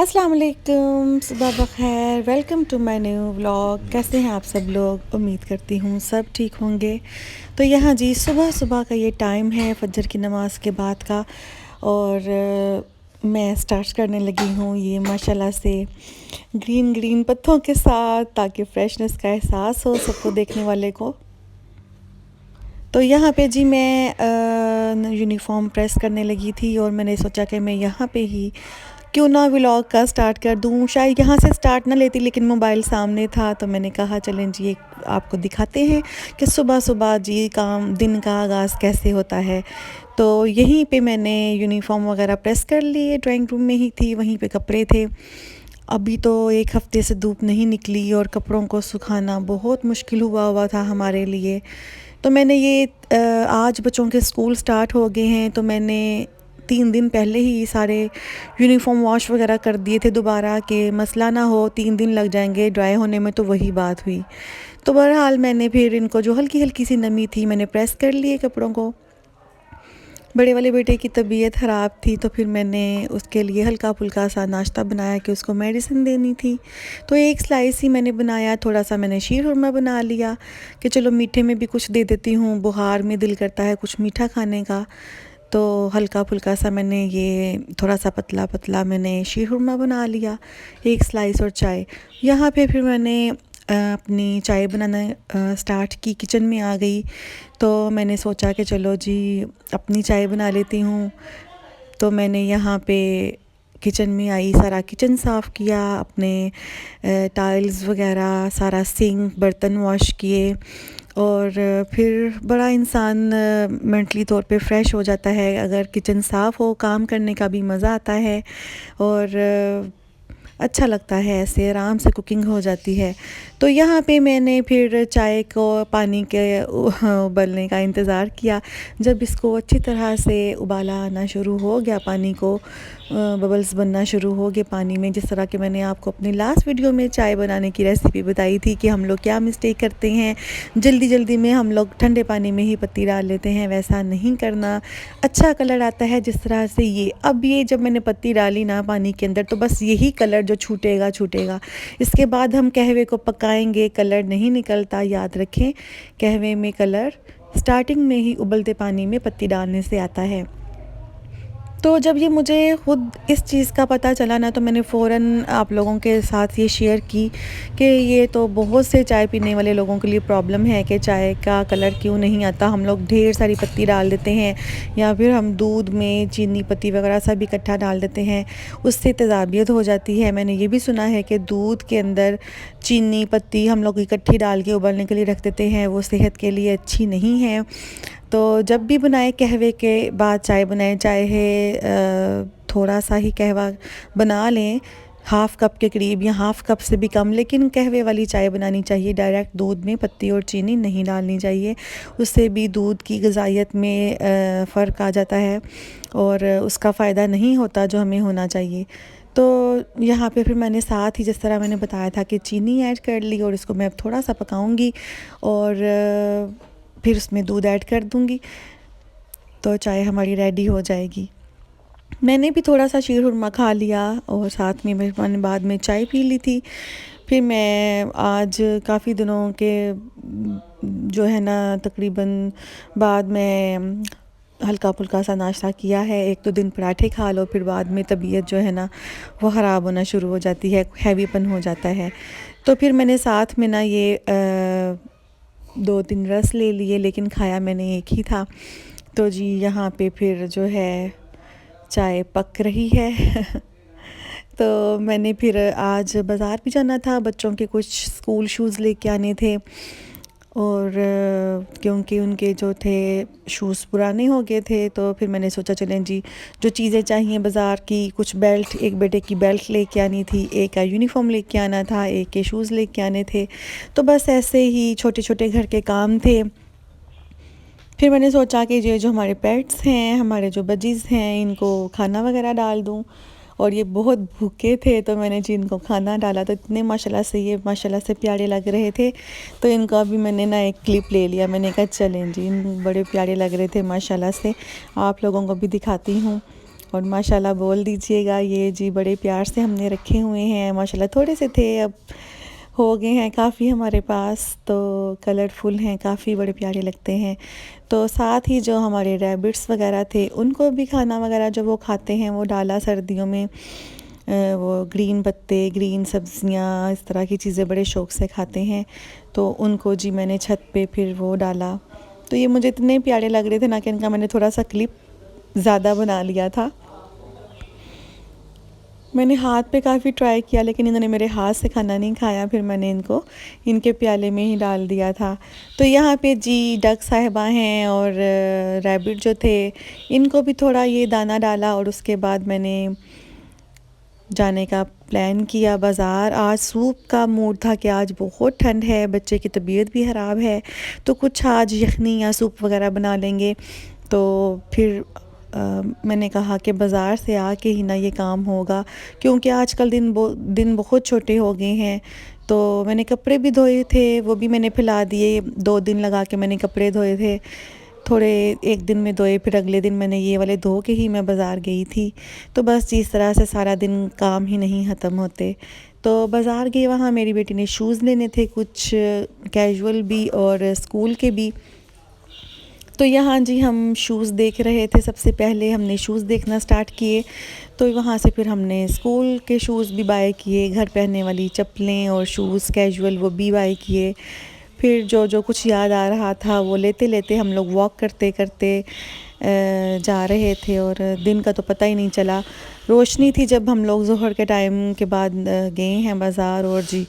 अस्सलाम वालेकुम, सुबह बखैर। Welcome to my new vlog. कैसे हैं आप सब लोग? उम्मीद करती हूँ सब ठीक होंगे। तो यहाँ जी सुबह सुबह का ये टाइम है फजर की नमाज़ के बाद का, और मैं स्टार्ट करने लगी हूँ ये माशाल्लाह से ग्रीन ग्रीन पत्तों के साथ, ताकि फ्रेशनेस का एहसास हो सबको देखने वाले को। तो यहाँ पे जी मैं यूनिफॉर्म प्रेस करने लगी थी, और मैंने सोचा कि मैं यहाँ पे ही क्यों ना व्लॉग का स्टार्ट कर दूँ। शायद यहाँ से स्टार्ट ना लेती, लेकिन मोबाइल सामने था तो मैंने कहा चलें जी एक आपको दिखाते हैं कि सुबह सुबह जी काम दिन का आगाज़ कैसे होता है। तो यहीं पे मैंने यूनिफॉर्म वगैरह प्रेस कर लिए, ड्राइंग रूम में ही थी, वहीं पे कपड़े थे। अभी तो एक हफ़्ते से धूप नहीं निकली और कपड़ों को सुखाना बहुत मुश्किल हुआ था हमारे लिए। तो मैंने ये आज बच्चों के स्कूल स्टार्ट हो गए हैं, तो मैंने 3 दिन पहले ही सारे यूनिफॉर्म वॉश वगैरह कर दिए थे दोबारा, कि मसला ना हो 3 दिन लग जाएंगे ड्राई होने में। तो वही बात हुई। तो बहरहाल मैंने फिर इनको जो हल्की हल्की सी नमी थी मैंने प्रेस कर लिए कपड़ों को। बड़े वाले बेटे की तबीयत ख़राब थी, तो फिर मैंने उसके लिए हल्का फुल्का सा नाश्ता बनाया कि उसको मेडिसिन देनी थी। तो एक स्लाइस ही मैंने बनाया, थोड़ा सा मैंने शीरहुरमा बना लिया कि चलो मीठे में भी कुछ दे देती हूँ, बुखार में दिल करता है कुछ मीठा खाने का। तो हल्का फुल्का सा मैंने ये थोड़ा सा पतला पतला मैंने शीरहुरमा बना लिया, एक स्लाइस और चाय। यहाँ पे फिर मैंने अपनी चाय बनाना स्टार्ट की, किचन में आ गई। तो मैंने सोचा कि चलो जी अपनी चाय बना लेती हूँ। तो मैंने यहाँ पे किचन में आई, सारा किचन साफ़ किया, अपने टाइल्स वगैरह सारा सिंक बर्तन वॉश किए, और फिर बड़ा इंसान मेंटली तौर पे फ्रेश हो जाता है। अगर किचन साफ़ हो काम करने का भी मज़ा आता है, और अच्छा लगता है, ऐसे आराम से कुकिंग हो जाती है। तो यहाँ पे मैंने फिर चाय को पानी के उबलने का इंतज़ार किया। जब इसको अच्छी तरह से उबाला आना शुरू हो गया, पानी को बबल्स बनना शुरू हो गए पानी में, जिस तरह के मैंने आपको अपनी लास्ट वीडियो में चाय बनाने की रेसिपी बताई थी कि हम लोग क्या मिस्टेक करते हैं, जल्दी जल्दी में हम लोग ठंडे पानी में ही पत्ती डाल लेते हैं। वैसा नहीं करना, अच्छा कलर आता है जिस तरह से ये। अब ये जब मैंने पत्ती डाली ना पानी के अंदर, तो बस यही कलर जो छूटेगा छूटेगा। इसके बाद हम कहवे को पकाएंगे, कलर नहीं निकलता, याद रखें। कहवे में कलर स्टार्टिंग में ही उबलते पानी में पत्ती डालने से आता है। तो जब ये मुझे ख़ुद इस चीज़ का पता चला ना, तो मैंने फ़ौरन आप लोगों के साथ ये शेयर की कि ये तो बहुत से चाय पीने वाले लोगों के लिए प्रॉब्लम है कि चाय का कलर क्यों नहीं आता। हम लोग ढेर सारी पत्ती डाल देते हैं, या फिर हम दूध में चीनी पत्ती वगैरह सब इकट्ठा डाल देते हैं, उससे तेज़ाबियत हो जाती है। मैंने ये भी सुना है कि दूध के अंदर चीनी पत्ती हम लोग इकट्ठी डाल के उबलने के लिए रख देते हैं, वो सेहत के लिए अच्छी नहीं है। तो जब भी बनाए कहवे के बाद चाय बनाए, चाहे थोड़ा सा ही कहवा बना लें, हाफ़ कप के करीब या हाफ़ कप से भी कम, लेकिन कहवे वाली चाय बनानी चाहिए। डायरेक्ट दूध में पत्ती और चीनी नहीं डालनी चाहिए, उससे भी दूध की ग़िज़ाइयत में फ़र्क आ जाता है, और उसका फ़ायदा नहीं होता जो हमें होना चाहिए। तो यहाँ पे फिर मैंने साथ ही जिस तरह मैंने बताया था कि चीनी ऐड कर ली, और इसको मैं अब थोड़ा सा पकाऊंगी, और फिर उसमें दूध ऐड कर दूंगी, तो चाय हमारी रेडी हो जाएगी। मैंने भी थोड़ा सा शीरहुरमा खा लिया, और साथ में मैंने बाद में चाय पी ली थी। फिर मैं आज काफ़ी दिनों के जो है ना तकरीबन बाद में हल्का फुल्का सा नाश्ता किया है। एक तो दिन पराठे खा लो, फिर बाद में तबीयत जो है ना वो ख़राब होना शुरू हो जाती है, हैवीपन हो जाता है। तो फिर मैंने साथ में ना ये 2-3 रस ले लिए, लेकिन खाया मैंने एक ही था। तो जी यहाँ पे फिर जो है चाय पक रही है। तो मैंने फिर आज बाज़ार भी जाना था, बच्चों के कुछ स्कूल शूज़ लेके आने थे, और क्योंकि उनके जो थे शूज़ पुराने हो गए थे, तो फिर मैंने सोचा चलें जी जो चीज़ें चाहिए बाज़ार की, कुछ बेल्ट, एक बेटे की बेल्ट लेके आनी थी, एक का यूनिफॉर्म लेके आना था, एक के शूज़ लेके आने थे। तो बस ऐसे ही छोटे छोटे घर के काम थे। फिर मैंने सोचा कि ये जो हमारे पेट्स हैं, हमारे जो बजीज़ हैं, इनको खाना वगैरह डाल दूं, और ये बहुत भूखे थे, तो मैंने जी इनको खाना डाला, तो इतने माशाल्लाह से प्यारे लग रहे थे। तो इनका भी मैंने ना एक क्लिप ले लिया, मैंने कहा चलें जी, बड़े प्यारे लग रहे थे माशाल्लाह से, आप लोगों को भी दिखाती हूँ। और माशाल्लाह बोल दीजिएगा। ये जी बड़े प्यार से हमने रखे हुए हैं माशाल्लाह, थोड़े से थे अब हो गए हैं काफ़ी हमारे पास, तो कलरफुल हैं, काफ़ी बड़े प्यारे लगते हैं। तो साथ ही जो हमारे रैबिट्स वगैरह थे उनको भी खाना वगैरह जो वो खाते हैं वो डाला सर्दियों में। वो ग्रीन पत्ते, ग्रीन सब्जियां, इस तरह की चीज़ें बड़े शौक़ से खाते हैं। तो उनको जी मैंने छत पे फिर वो डाला। तो ये मुझे इतने प्यारे लग रहे थे ना कि इनका मैंने थोड़ा सा क्लिप ज़्यादा बना लिया था। मैंने हाथ पे काफ़ी ट्राई किया लेकिन इन्होंने मेरे हाथ से खाना नहीं खाया, फिर मैंने इनको इनके प्याले में ही डाल दिया था। तो यहाँ पे जी डक साहिबा हैं और रैबिट जो थे इनको भी थोड़ा ये दाना डाला और उसके बाद मैंने जाने का प्लान किया बाज़ार। आज सूप का मूड था कि आज बहुत ठंड है, बच्चे की तबीयत भी ख़राब है, तो कुछ आज यखनी या सूप वगैरह बना लेंगे। तो फिर मैंने कहा कि बाज़ार से आके ही ना ये काम होगा, क्योंकि आजकल दिन बहुत छोटे हो गए हैं। तो मैंने कपड़े भी धोए थे, वो भी मैंने फैला दिए। 2 दिन लगा के मैंने कपड़े धोए थे, थोड़े एक दिन में धोए, फिर अगले दिन मैंने ये वाले धो के ही मैं बाज़ार गई थी। तो बस जिस तरह से सारा दिन काम ही नहीं ख़त्म होते। तो बाज़ार गई, वहाँ मेरी बेटी ने शूज़ लेने थे, कुछ कैजुअल भी और स्कूल के भी। तो यहाँ जी हम शूज़ देख रहे थे, सबसे पहले हमने शूज़ देखना स्टार्ट किए। तो वहाँ से फिर हमने स्कूल के शूज़ भी बाय किए, घर पहनने वाली चप्पलें और शूज़ कैजुअल वो भी बाय किए। फिर जो जो कुछ याद आ रहा था वो लेते लेते हम लोग वॉक करते करते जा रहे थे और दिन का तो पता ही नहीं चला। रोशनी थी जब हम लोग ज़ोहर के टाइम के बाद गए हैं बाज़ार, और जी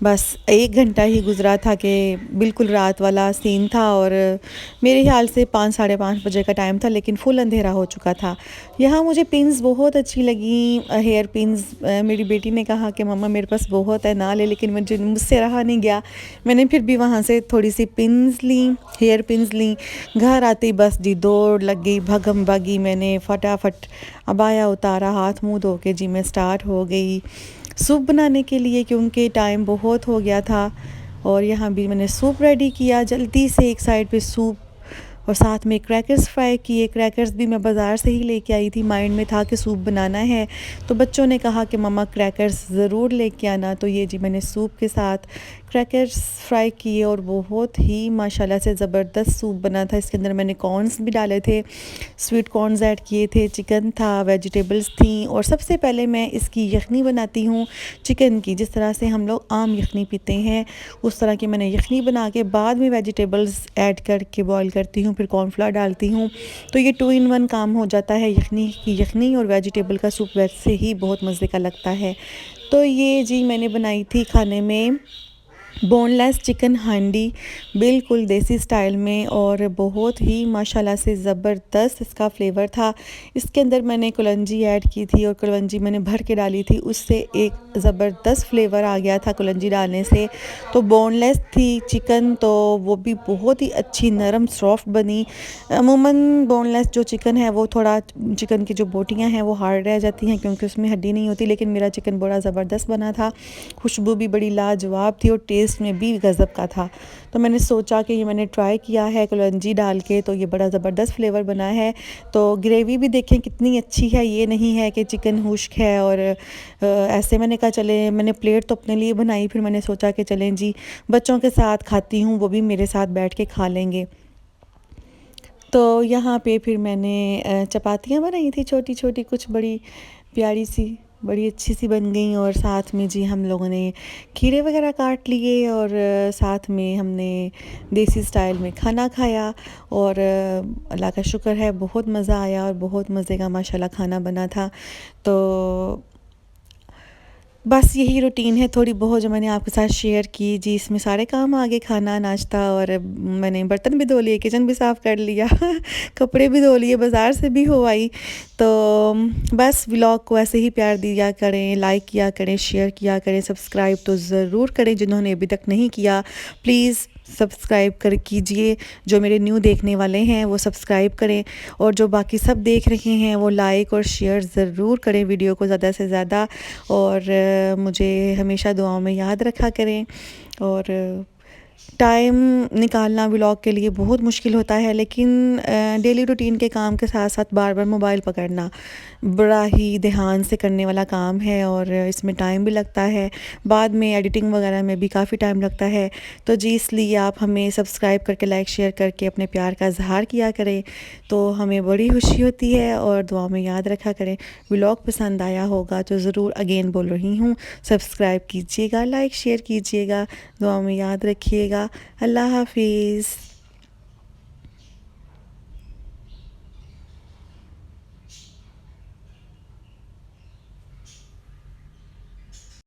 बस 1 घंटा ही गुज़रा था कि बिल्कुल रात वाला सीन था। और मेरे ख्याल से 5 साढ़े 5 बजे का टाइम था, लेकिन फुल अंधेरा हो चुका था। यहाँ मुझे पिन्स बहुत अच्छी लगी, हेयर पिन्स। मेरी बेटी ने कहा कि मम्मा मेरे पास बहुत है, ना ले, लेकिन मुझसे रहा नहीं गया। मैंने फिर भी वहाँ से थोड़ी सी पिन्स ली, हेयर पिन्स ली। घर आते ही बस जी दौड़ लग गई, भगम भागी। मैंने फटाफट अबाया उतारा, हाथ मुँह धो के जी मैं स्टार्ट हो गई सूप बनाने के लिए, क्योंकि टाइम बहुत हो गया था। और यहाँ भी मैंने सूप रेडी किया जल्दी से, एक साइड पे सूप और साथ में क्रैकर्स फ्राई किए। क्रैकर्स भी मैं बाज़ार से ही लेके आई थी, माइंड में था कि सूप बनाना है, तो बच्चों ने कहा कि मम्मा क्रैकर्स ज़रूर लेके आना। तो ये जी मैंने सूप के साथ क्रैकर्स फ्राई किए और बहुत ही माशाल्लाह से ज़बरदस्त सूप बना था। इसके अंदर मैंने कॉर्न्स भी डाले थे, स्वीट कॉर्न्स ऐड किए थे, चिकन था, वेजिटेबल्स थी। और सबसे पहले मैं इसकी यखनी बनाती हूँ चिकन की, जिस तरह से हम लोग आम यखनी पीते हैं उस तरह की मैंने यखनी बना के बाद में वेजिटेबल्स ऐड करके बॉईल करती हूँ, फिर कॉर्नफ्लावर डालती हूँ। तो ये 2 in 1 काम हो जाता है। यखनी की यखनी और वेजिटेबल का सूप वैसे ही बहुत मज़े का लगता है। तो ये जी मैंने बनाई थी खाने में बोनलेस चिकन हांडी, बिल्कुल देसी स्टाइल में, और बहुत ही माशाल्लाह से ज़बरदस्त इसका फ्लेवर था। इसके अंदर मैंने कलौंजी ऐड की थी और कलौंजी मैंने भर के डाली थी, उससे एक ज़बरदस्त फ्लेवर आ गया था कलौंजी डालने से। तो बोनलेस थी चिकन, तो वो भी बहुत ही अच्छी नरम सॉफ्ट बनी। अमूमन बोनलेस जो चिकन है वो थोड़ा, चिकन की जो बोटियाँ हैं वो हार्ड रह जाती हैं क्योंकि उसमें हड्डी नहीं होती, लेकिन मेरा चिकन बड़ा ज़बरदस्त बना था, खुशबू भी बड़ी लाजवाब थी और टेस्ट में भी गज़ब का था। तो मैंने सोचा कि ये मैंने ट्राई किया है कलौंजी डाल के, तो ये बड़ा ज़बरदस्त फ्लेवर बना है। तो ग्रेवी भी देखें कितनी अच्छी है, ये नहीं है कि चिकन खुश्क है। और ऐसे मैंने कहा चले, मैंने प्लेट तो अपने लिए बनाई, फिर मैंने सोचा कि चलें जी बच्चों के साथ खाती हूँ, वो भी मेरे साथ बैठ के खा लेंगे। तो यहाँ पे फिर मैंने चपातियाँ बनाई थी छोटी छोटी, कुछ बड़ी प्यारी सी, बड़ी अच्छी सी बन गई। और साथ में जी हम लोगों ने खीरे वगैरह काट लिए और साथ में हमने देसी स्टाइल में खाना खाया। और अल्लाह का शुक्र है बहुत मज़ा आया और बहुत मज़े का माशाल्लाह खाना बना था। तो बस यही रूटीन है थोड़ी बहुत जो मैंने आपके साथ शेयर की जी। इसमें सारे काम आ गए, खाना, नाश्ता, और मैंने बर्तन भी धो लिए, किचन भी साफ़ कर लिया कपड़े भी धो लिए, बाज़ार से भी हो आई। तो बस व्लॉग को ऐसे ही प्यार दिया करें, लाइक किया करें, शेयर किया करें, सब्सक्राइब तो ज़रूर करें जिन्होंने अभी तक नहीं किया, प्लीज़ सब्सक्राइब कर कीजिए। जो मेरे न्यू देखने वाले हैं वो सब्सक्राइब करें, और जो बाकी सब देख रहे हैं वो लाइक और शेयर ज़रूर करें वीडियो को ज़्यादा से ज़्यादा। और मुझे हमेशा दुआओं में याद रखा करें। और टाइम निकालना व्लॉग के लिए बहुत मुश्किल होता है, लेकिन डेली रूटीन के काम के साथ साथ बार बार मोबाइल पकड़ना बड़ा ही ध्यान से करने वाला काम है और इसमें टाइम भी लगता है, बाद में एडिटिंग वगैरह में भी काफ़ी टाइम लगता है। तो जी इसलिए आप हमें सब्सक्राइब करके, लाइक, शेयर करके अपने प्यार का इज़हार किया करें, तो हमें बड़ी खुशी होती है। और दुआ में याद रखा करें, व्लॉग पसंद आया होगा तो ज़रूर अगेन बोल रही हूँ, सब्सक्राइब कीजिएगा, लाइक शेयर कीजिएगा, दुआ में याद रखिएगा। अल्लाह हाफ़िज़।